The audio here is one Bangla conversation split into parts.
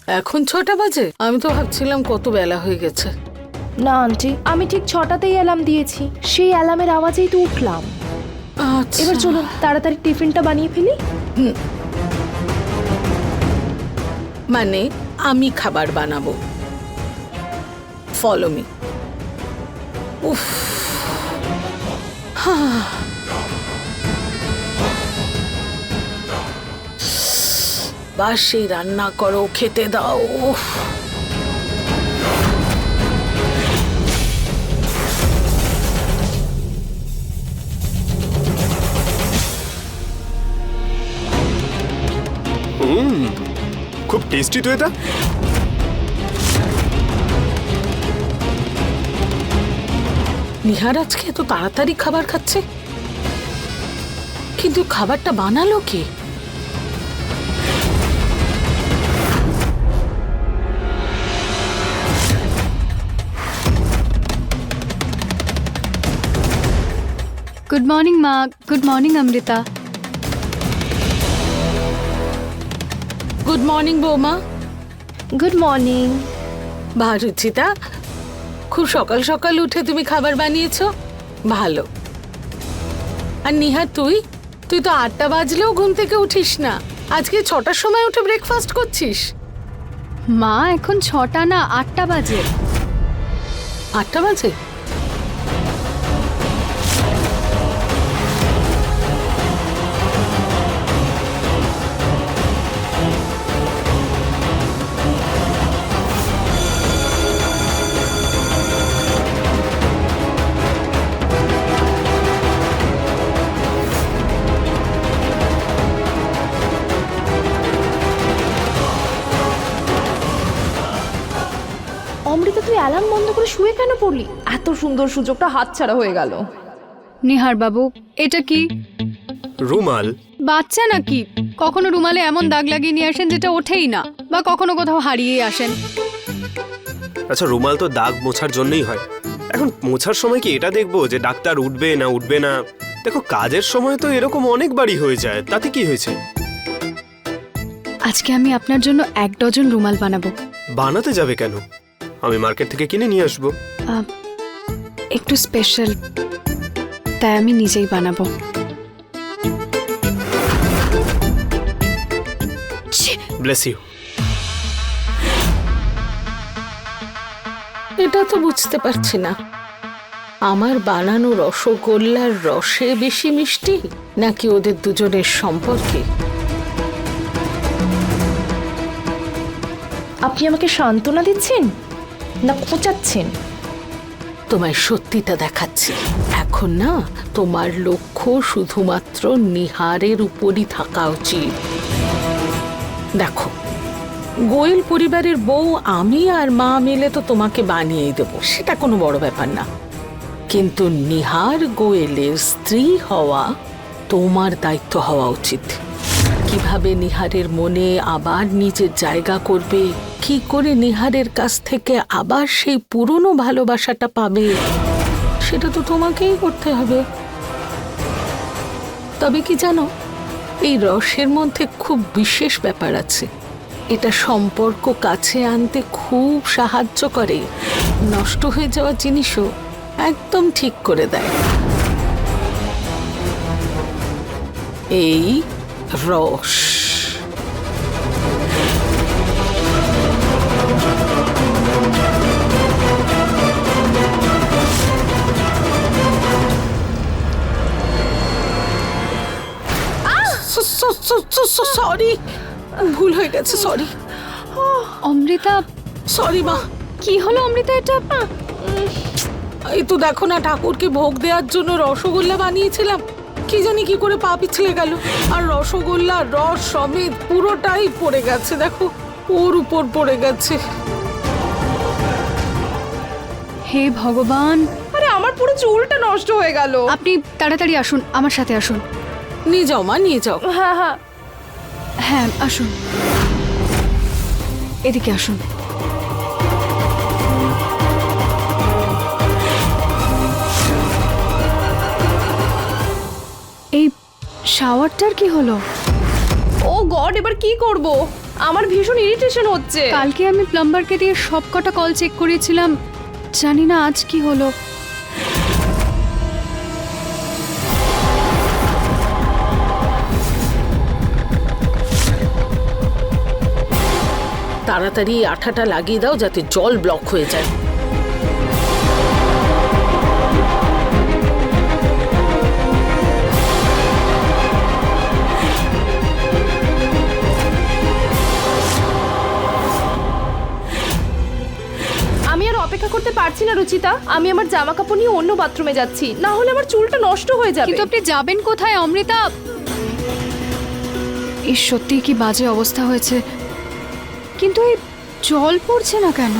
এখন 6টা বাজে? আমি তো ভাবছিলাম কত বেলা হয়ে গেছে। না আন্টি, আমি ঠিক 6টাতেই অ্যালার্ম দিয়েছি, সেই অ্যালার্মের আওয়াজেই তো উঠলাম। আচ্ছা, এবার চলুন তাড়াতাড়ি টিফিনটা বানিয়ে ফেলি। মানে আমি খাবার বানাবো। Follow me. উফ, বাস সেই রান্না করো, খেতে দাও। উফ। খুব টেস্টি তো এটা। নিহার আজকে এত তাড়াতাড়ি খাবার খাচ্ছে, কিন্তু খাবারটা বানালো কে? गुड मॉर्निंग माँ। Good morning Amrita. Good morning বৌমা। Good morning. বাহ রুচিতা, খুব সকাল সকাল উঠে তুমি খাবার বানিয়েছো, ভালো। আর নিহার তুই তুই তো 8টা বাজলেও ঘুম থেকে উঠিস না, আজকে 6টার সময় উঠে ব্রেকফাস্ট করছিস। माँ এখন 6টা না 8টা বাজে। 8টা বাজে? অমৃতা, তুই অ্যালার্ম বন্ধ করে শুয়ে কেন পড়লি? এত সুন্দর সুযোগটা হাতছাড়া হয়ে গেল। নিহার বাবু, এটা কি? রুমাল। বাচ্চা নাকি? কখনো রুমালে এমন দাগ লাগিয়ে নিয়ে আসেন যেটা ওঠেই না, বা কখনো কোথাও হারিয়ে আসেন। আচ্ছা, রুমাল তো দাগ মোছার জন্যই হয়। এখন মোছার সময় কি এটা দেখবো যে ডাক্তার উঠবে না উঠবে না? দেখো, কাজের সময় তো এরকম অনেকবারই হয়ে যায়, তাতে কি হয়েছে? আজকে আমি আপনার জন্য 1 ডজন রুমাল বানাবো। বানাতে যাবে কেন? আমি মার্কেট থেকে কিনে নিয়ে আসবো। একটু স্পেশাল, তাই আমি নিজেই বানাবো। Bless you. এটা তো বুঝতে পারছি না, আমার বানানো রসগোল্লার রসে বেশি মিষ্টি নাকি ওদের দুজনের সম্পর্কে। আপনি আমাকে সান্ত্বনা দিচ্ছেন না খোঁচাচ্ছেন? তোমায় সত্যিটা দেখাচ্ছি। এখন না তোমার লক্ষ্য শুধুমাত্র নিহারের উপরই থাকা উচিত। দেখো, গোয়েল পরিবারের বউ আমি আর মা মিলে তো তোমাকে বানিয়েই দেবো, সেটা কোনো বড় ব্যাপার না। কিন্তু নিহার গোয়েলের স্ত্রী হওয়া তোমার দায়িত্ব হওয়া উচিত। কিভাবে নিহারের মনে আবার নিজের জায়গা করবে, কি করে নিহারের কাছ থেকে আবার সেই পুরনো ভালোবাসাটা পাবে, সেটা তো তোমাকেই করতে হবে। তবে কি জানো, এই রসের মধ্যে খুব বিশেষ ব্যাপার আছে। এটা সম্পর্ক কাছে আনতে খুব সাহায্য করে, নষ্ট হয়ে যাওয়া জিনিসও একদম ঠিক করে দেয়। এই রস। সরি, ভুল হয়ে গেছে, সরি। অমৃতা, সরি মা। কি হলো অমৃতা? এটা এই তো দেখো না, ঠাকুরকে ভোগ দেওয়ার জন্য রসগোল্লা বানিয়েছিলাম, কি জানি কি করে পা পিছলে গেল, আর রসগোল্লা রস সমেত পুরোটাই পড়ে গেছে। দেখো, ওর উপর পড়ে গেছে। হে ভগবান! আরে আমার পুরো চুলটা নষ্ট হয়ে গেল। আপনি তাড়াতাড়ি আসুন, আমার সাথে আসুন। নিয়ে যাও মা, নিয়ে যাও। হ্যাঁ হ্যাঁ হ্যাঁ আসুন, এদিকে আসুন। এই শাওয়ারটার কি হলো? ও গড, এবার কি করব? আমার ভীষণ ইরিটেশন হচ্ছে। কালকে আমি প্লাম্বারকে দিয়ে সব কটা কল চেক করেছিলাম, জানি না আজ কি হলো। তাড়াতাড়ি আঠাটা লাগিয়ে দাও যাতে জল ব্লক হয়ে যায়। আমি আর অপেক্ষা করতে পারছি না রুচিতা, আমি আমার জামা কাপড় নিয়ে অন্য বাথরুমে যাচ্ছি, না হলে আমার চুলটা নষ্ট হয়ে যাবে। কিন্তু আপনি যাবেন কোথায় অমৃতা? এই সত্যি কি বাজে অবস্থা হয়েছে, কিন্তু এই জল পড়ছে না কেন?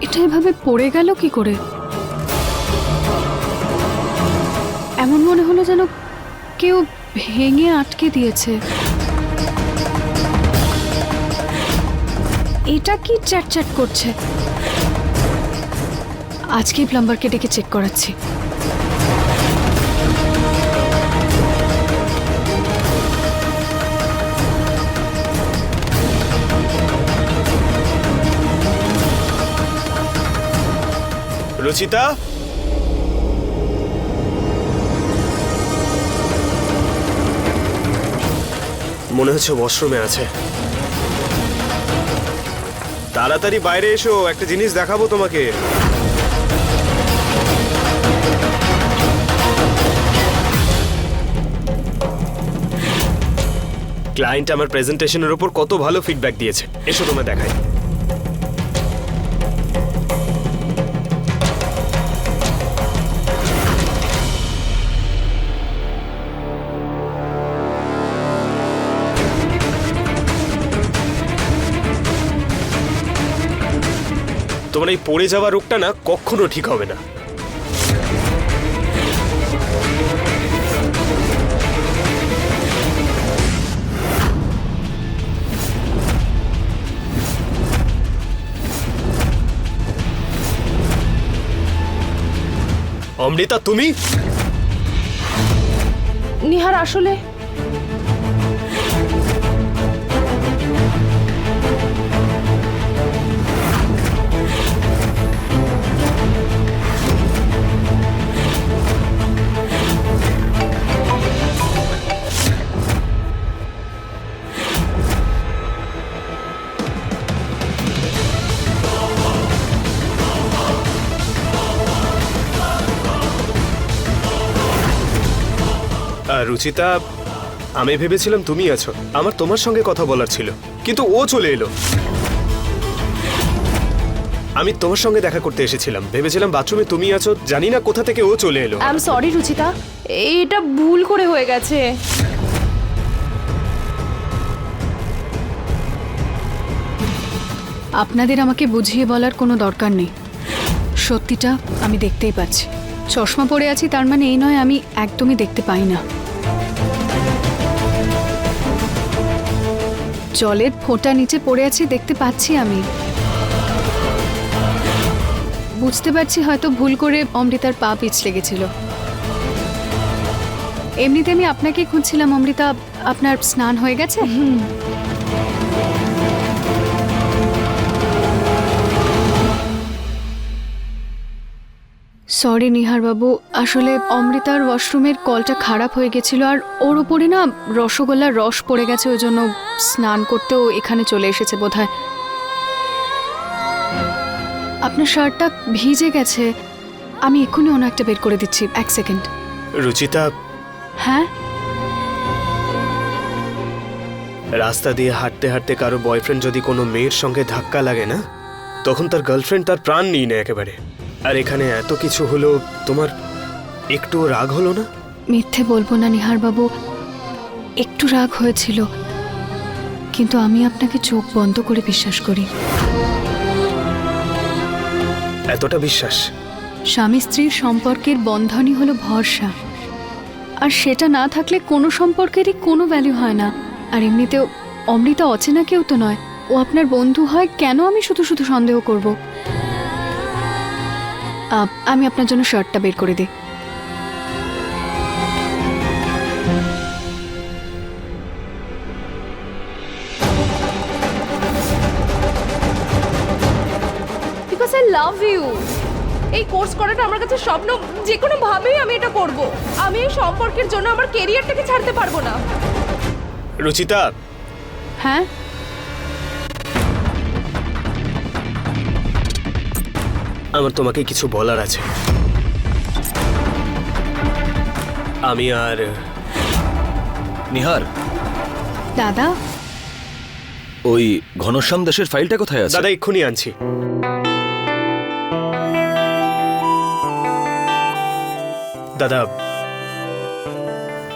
এটা এভাবে পড়ে গেল কি করে? এমন মনে হলো যেন কেউ ভেঙে আটকে দিয়েছে। এটা কি চ্যাট করছে? আজকেই প্লাম্বারকে ডেকে চেক করাচ্ছি। রুচিতা, মনে হচ্ছে ওয়াশরুমে আছে। তাড়াতাড়ি বাইরে এসো, একটা জিনিস দেখাবো তোমাকে। ক্লায়েন্ট আমার প্রেজেন্টেশনের উপর কত ভালো ফিডব্যাক দিয়েছে, এসো তোমায় দেখাই। তোমার এই পড়ে যাওয়া রোগটা না কখনো ঠিক হবে না। অমৃতা, তুমি? নিহার আসলে রুচিতা, আমি ভেবেছিলাম তুমি আছো, আমার তোমার সঙ্গে কথা বলার ছিল, কিন্তু ও চলে এলো। আমি তোমার সঙ্গে দেখা করতে এসেছিলাম, ভেবেছিলাম বাথরুমে তুমি আছো, জানি না কোথা থেকে ও চলে এলো। আই এম সরি রুচিতা, এটা ভুল করে হয়ে গেছে। আপনাদের আমাকে বুঝিয়ে বলার কোনো দরকার নেই, সত্যিটা আমি দেখতেই পাচ্ছি। চশমা পরে আছি তার মানে এই নয় আমি একদমই দেখতে পাই না। জলের ফোঁটা নিচে পড়ে আছে দেখতে পাচ্ছি আমি, বুঝতে পারছি হয়তো ভুল করে অমৃতার পা পিছলে গেছিল। এমনিতে আমি আপনাকেই খুঁজছিলাম অমৃতা, আপনার স্নান হয়ে গেছে? সরি নিহার বাবু, আসলে অমৃতার ওয়াশরুমের কলটা খারাপ হয়ে গেছিল আর ওর উপরে না রসগোল্লার রস পড়ে গেছে, ওই জন্য স্নান করতেও এখানে চলে এসেছে বোধহয়। আপনার শার্টটা ভিজে গেছে, আমি এক্ষুনি অন্য একটা বের করে দিচ্ছি, এক সেকেন্ড। রুচিতা, হ্যাঁ? রাস্তা দিয়ে হাঁটতে হাঁটতে কারো বয়ফ্রেন্ড যদি কোনো মেয়ের সঙ্গে ধাক্কা লাগে না, তখন তার গার্লফ্রেন্ড তার প্রাণ নিয়ে নেয় একেবারে। আর এখানে এত কিছু হলো, তোমার একটু রাগ হলো না? মিথ্যে বলবো না নিহার বাবু, একটু রাগ হয়েছিল, কিন্তু আমি আপনাকে চোখ বন্ধ করে বিশ্বাস করি। এতটা বিশ্বাস? স্বামী স্ত্রীর সম্পর্কের বন্ধনই হলো ভরসা। আর সেটা না থাকলে কোনো সম্পর্কেরই কোনো ভ্যালু হয় না। আর এমনিতেও অমৃতা অচেনা কেউ তো নয়, ও আপনার বন্ধু হয়, কেন আমি শুধু শুধু সন্দেহ করব? আমি আপনার জন্য শার্টটা বের করে দিই। Because I love you. এই কোর্স করাটা আমার কাছে স্বপ্ন, যে কোনো ভাবেই আমি এটা করব। আমি এই সম্পর্কের জন্য আমার কেরিয়ারটাকে ছাড়তে পারবো না। রুচিতা, হ্যাঁ, আমার তোমাকে কিছু বলার আছে। আমি আর নিহার, দাদা। ওই ঘনশ্যাম দাসের ফাইলটা কোথায় আছে? দাদা এক্ষুনি আনছি। দাদা,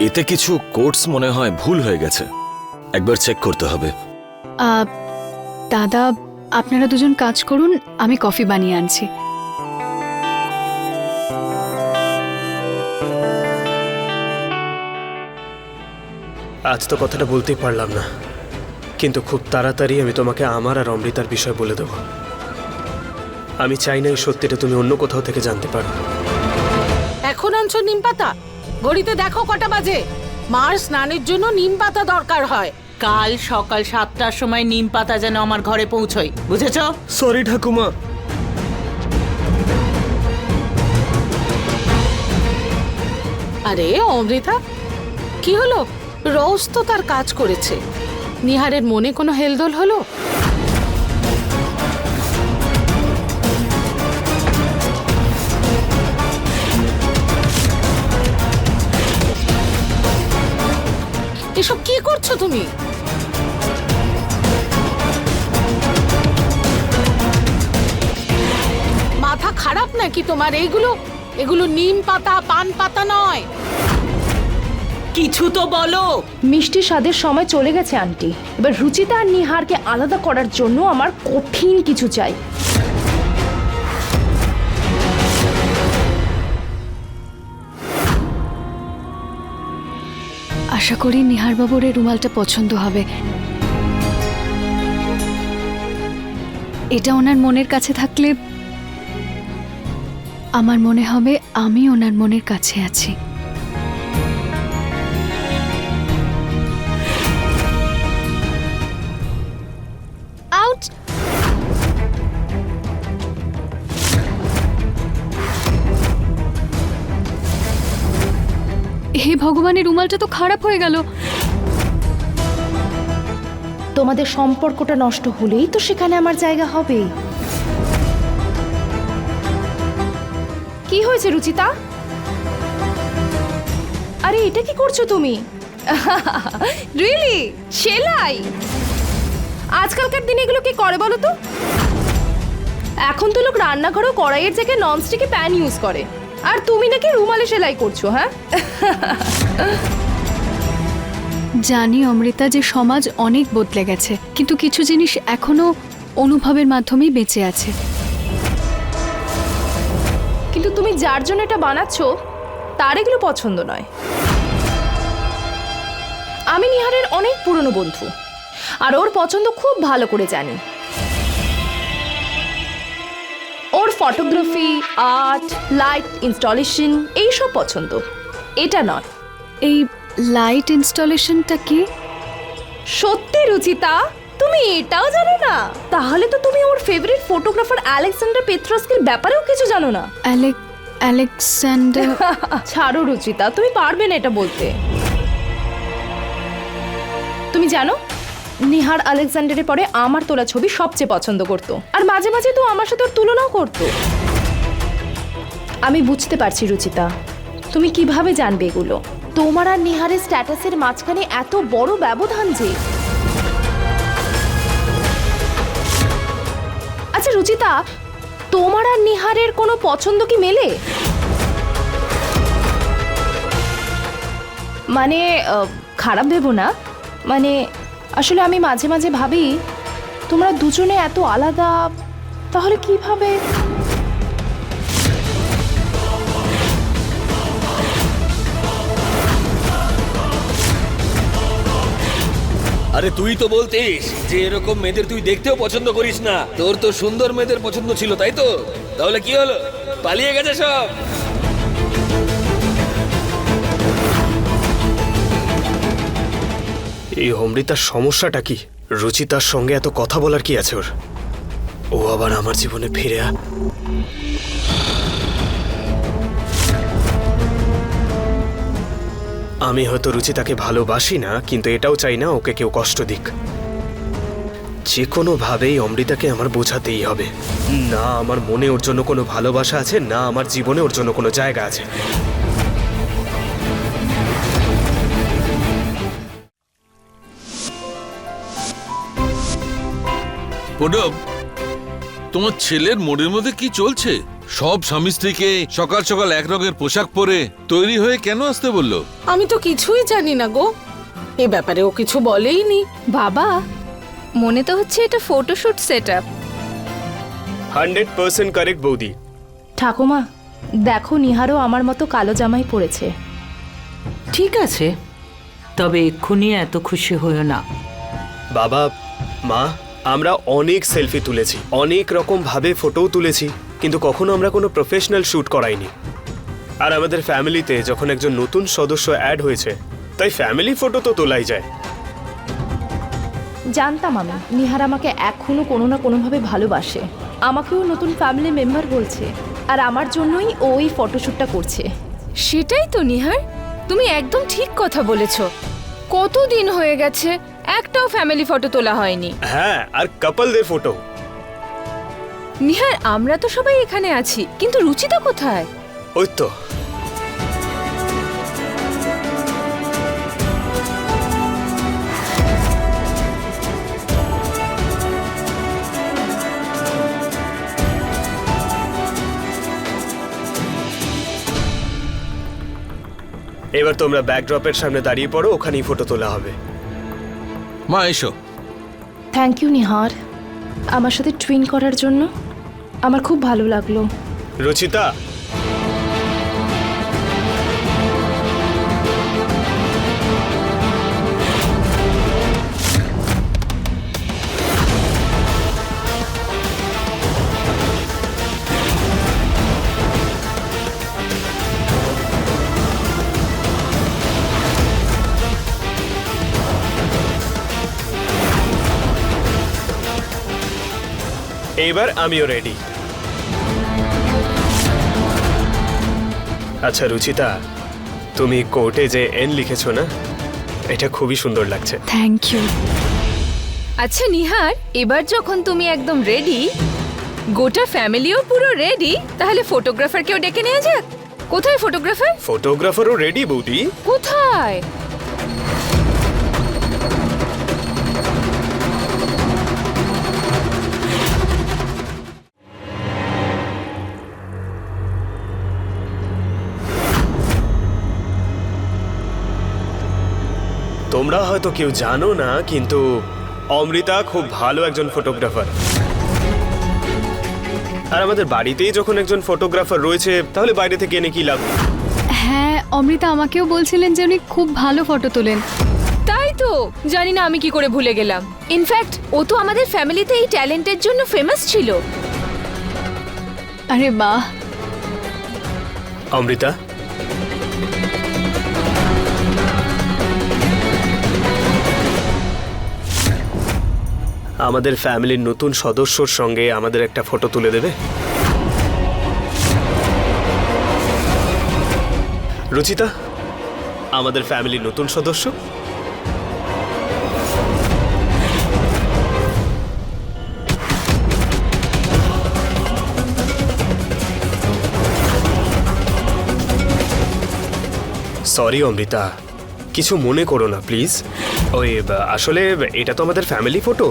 এতে কিছু কোটস মনে হয় ভুল হয়ে গেছে, একবার চেক করতে হবে। দাদা, আপনারা দুজন কাজ করুন, আমি কফি বানিয়ে আনছি। আজ তো কথাটা বলতেই পারলাম না, কিন্তু খুব তাড়াতাড়ি আমি তোমাকে আমার আর অমৃতার বিষয় বলে দেব। আমি চাই না এই সত্যিটা তুমি অন্য কোথাও থেকে জানতে পারো। এখন আনছো নিম পাতা? ঘড়িতে দেখো কটা বাজে। মার স্নানের জন্য নিম পাতা দরকার হয়। কাল সকাল 7টার সময় নিম পাতা যেন আমার ঘরে পৌঁছয়, বুঝেছো? সরি ঠাকুমা। আরে অমৃতা, কি হলো? রোজ তো তার কাজ করেছে, নিহারের মনে কোনো হেলদোল হলো? এসব কি করছো তুমি? মাথা খারাপ নাকি তোমার? এগুলো নিম পাতা, পান পাতা নয়। কিছু তো বলো। মিষ্টি স্বাদের সময় চলে গেছে আন্টি। এবার রুচিতা আর নিহারকে আলাদা করার জন্য আমার কঠিন কিছু চাই। আশা করি নিহারবাবুর এই রুমালটা পছন্দ হবে। এটা ওনার মনের কাছে থাকলে আমার মনে হবে আমি ওনার মনের কাছে আছি। আউট! হে ভগবানের, রুমালটা তো খারাপ হয়ে গেল। তোমাদের সম্পর্কটা নষ্ট হলেই তো সেখানে আমার জায়গা হবে। কি হয়েছে রুচিতা? আরে এটা কি করছো তুমি? রিয়েলি? সেলাই? আজকালকার দিনে এগুলো কি করে বলো তো? এখন তো লোক রান্নাঘরেও কড়াইয়ের জায়গায় ননস্টিকে প্যান ইউজ করে, আর তুমি নাকি রুমালে সেলাই করছো। হ্যাঁ, জানি অমৃতা যে সমাজ অনেক বদলে গেছে, কিন্তু কিছু জিনিস এখনো অনুভবের মাধ্যমেই বেঁচে আছে। কিন্তু তুমি যার জন্য এটা বানাচ্ছো তার এগুলো পছন্দ নয়। আমি নিহারের অনেক পুরনো বন্ধু, আর ওর পছন্দ খুব ভালো করে জানি। ওর ফটোগ্রাফি, আর্ট, লাইট ইনস্টলেশন এইসব পছন্দ, এটা নয়। এই লাইট ইনস্টলেশনটা কি? সত্যি রুচিতা, তুমি এটাও জানো না? তাহলে তো তুমি ওর ফেভারিট ফটোগ্রাফার আলেকজান্ডার পেট্রোস্কির ব্যাপারেও কিছু জানো না। আলেকজান্ডার? ছাড়ো রুচিতা, তুমি পারবে না এটা বলতে। তুমি জানো, নিহার আলেকজান্ডারের পরে আমার তোলা ছবি সবচেয়ে পছন্দ করতো, আর মাঝে মাঝে তো আমার সাথে ওর তুলনাও করতো। আমি বুঝতে পারছি রুচিতা, তুমি কিভাবে জানবে এগুলো? তোমার আর নিহারের স্ট্যাটাসের মাঝখানে এত বড় ব্যবধান যে। আচ্ছা রুচিতা, তোমার আর নিহারের কোনো পছন্দ কি মেলে? মানে খারাপ ভেবো না, মানে আসলে আমি মাঝে মাঝে ভাবি তোমরা দুজনে এত আলাদা, তাহলে কিভাবে? আরে তুই তো বলতিস যে এরকম মেয়েদের তুই দেখতেও পছন্দ করিস না, তোর তো সুন্দর মেয়েদের পছন্দ ছিল, তাই তো? তাহলে কি হলো, পালিয়ে গেছে সব? এই অমৃতার সমস্যাটা কি? রুচিতার সঙ্গে এত কথা বলার কি আছে ওর? ও আবার আমার জীবনে ফিরে আমি হয়তো রুচিতাকে ভালোবাসি না, কিন্তু এটাও চাই না ওকে কেউ কষ্ট দিক। যে কোনো ভাবেই অমৃতাকে আমার বোঝাতেই হবে, না আমার মনে ওর জন্য কোনো ভালোবাসা আছে, না আমার জীবনে ওর জন্য কোনো জায়গা আছে। পূনম, তোমার ছেলের মনের মধ্যে কি চলছে? সব স্বামী স্ত্রীকে সকাল সকাল এক রঙের পোশাক পরে তৈরি হয়ে কেন আসতে বললো? আমি তো কিছুই জানি না গো, এ ব্যাপারে ও কিছু বলেইনি। বাবা, মনে তো হচ্ছে এটা ফটোশুট সেটআপ। 100% কারেক্ট বৌদি। ঠাকুমা, দেখো নিহারও আমার মতো কালো জামাই পরেছে। ঠিক আছে, তবে এক্ষুনি এত খুশি হইও না। বাবা, মা, আমরা অনেক সেলফি তুলেছি, অনেক রকম ভাবে ফটোও তুলেছি, কিন্তু কখনো আমরা কোনো প্রফেশনাল শ্যুট করাইনি। আর আমাদের ফ্যামিলিতে যখন একজন নতুন সদস্য অ্যাড হয়েছে, তাই ফ্যামিলি ফটো তো তোলাই যায়। জানতাম আমি নিহার আমাকে এখনো কোনো না কোনোভাবে ভালোবাসে, আমাকেও নতুন ফ্যামিলি মেম্বার বলছে, আর আমার জন্যই ও ওই ফটোশ্যুটটা করছে। সেটাই তো নিহার, তুমি একদম ঠিক কথা বলেছো। কতদিন হয়ে গেছে একটাও ফ্যামিলি ফটো তোলা হয়নি। হ্যাঁ, আর কাপলদের ফটো। নিহার, আমরা তো সবাই এখানে আছি, কিন্তু রুচিতা কোথায়? ওই তো। এবার তোমরা ব্যাকড্রপের সামনে দাঁড়িয়ে পড়ো, ওখানেই ফটো তোলা হবে। মা এসো। থ্যাংক ইউ নিহার, আমার সাথে টুইন করার জন্য। আমার খুব ভালো লাগলো। রুচিতা, এবার আমিও রেডি। আচ্ছা রুচিতা, তুমি কোর্টে যে এন লিখেছো না, এটা খুবই সুন্দর লাগছে। Thank you. আচ্ছা নিহার, এবার যখন তুমি একদম রেডি, গোটা ফ্যামিলিও পুরো রেডি, তাহলে ফটোগ্রাফারকেও ডেকে নেওয়া যাক। কোথায় ফটোগ্রাফার? ফটোগ্রাফারও রেডি বৌদি। কোথায়? তোমরা হয়তো কেউ জানো না, কিন্তু অমৃতা খুব ভালো একজন ফটোগ্রাফার। আর আমাদের বাড়িতেই যখন একজন ফটোগ্রাফার রয়েছে, তাহলে বাইরে থেকে এনে কি লাভ? হ্যাঁ, অমৃতা আমাকেও বলছিলেন যে উনি খুব ভালো ফটো তোলেন। তাই তো, জানি না আমি কি করে ভুলে গেলাম। ইনফ্যাক্ট ও তো আমাদের ফ্যামিলিতে এই ট্যালেন্টের জন্য ফেমাস ছিল। আরে বাহ। অমৃতা, আমাদের ফ্যামিলির নতুন সদস্যর সঙ্গে আমাদের একটা ফটো তুলে দেবে? রুচিতা, আমাদের ফ্যামিলির নতুন সদস্য। সরি অমৃতা, কিছু মনে করো না প্লিজ। ওই আসলে এটা তো আমাদের ফ্যামিলি ফটো,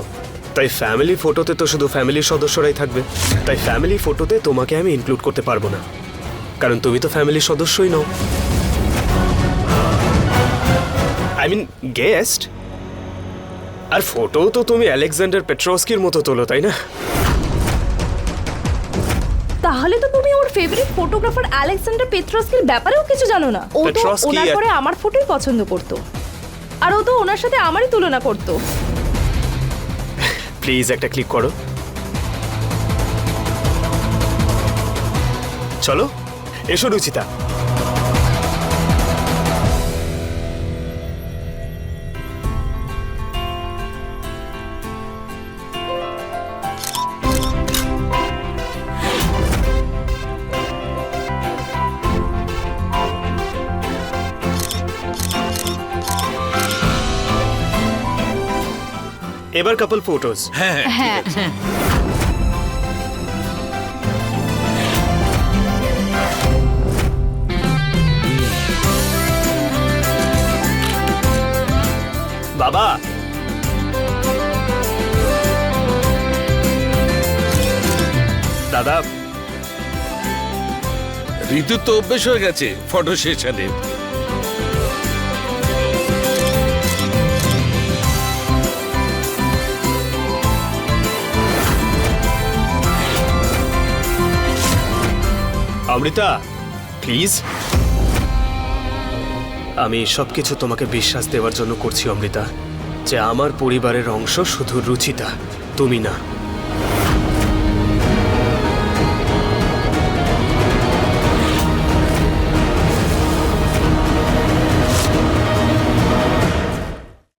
তাই ফ্যামিলি ফটোতে তো শুধু ফ্যামিলির সদস্যরাই থাকবে, তাই ফ্যামিলি ফটোতে তোমাকে আমি ইনক্লুড করতে পারবো না, কারণ তুমি তো ফ্যামিলির সদস্যই নও। I mean guest. আর ফটো তো তুমি আলেকজান্ডার পেট্রোস্কির মতো তোলো, তাই না? তাহলে তো তুমি ওর ফেভারিট ফটোগ্রাফার আলেকজান্ডার পেট্রোস্কির ব্যাপারেও কিছু জানো না। ও তো পেট্রোস্কি ওনার পরে আমার ফটোই পছন্দ করতো। আর ও তো ওনার সাথে আমারই তুলনা করতো। প্লিজ একটা ক্লিক করো। চলো এসো রুচিতা। এবার কাপল ফটোজ। হ্যাঁ হ্যাঁ বাবা, দাদা, ঋতু তো অভ্যেস হয়ে গেছে ফটো সেশনে। অমৃতা প্লিজ। আমি সবকিছু তোমাকে বিশ্বাস দেওয়ার জন্য করছি অমৃতা, যে আমার পরিবারের অংশ শুধু রুচিতা, তুমি না।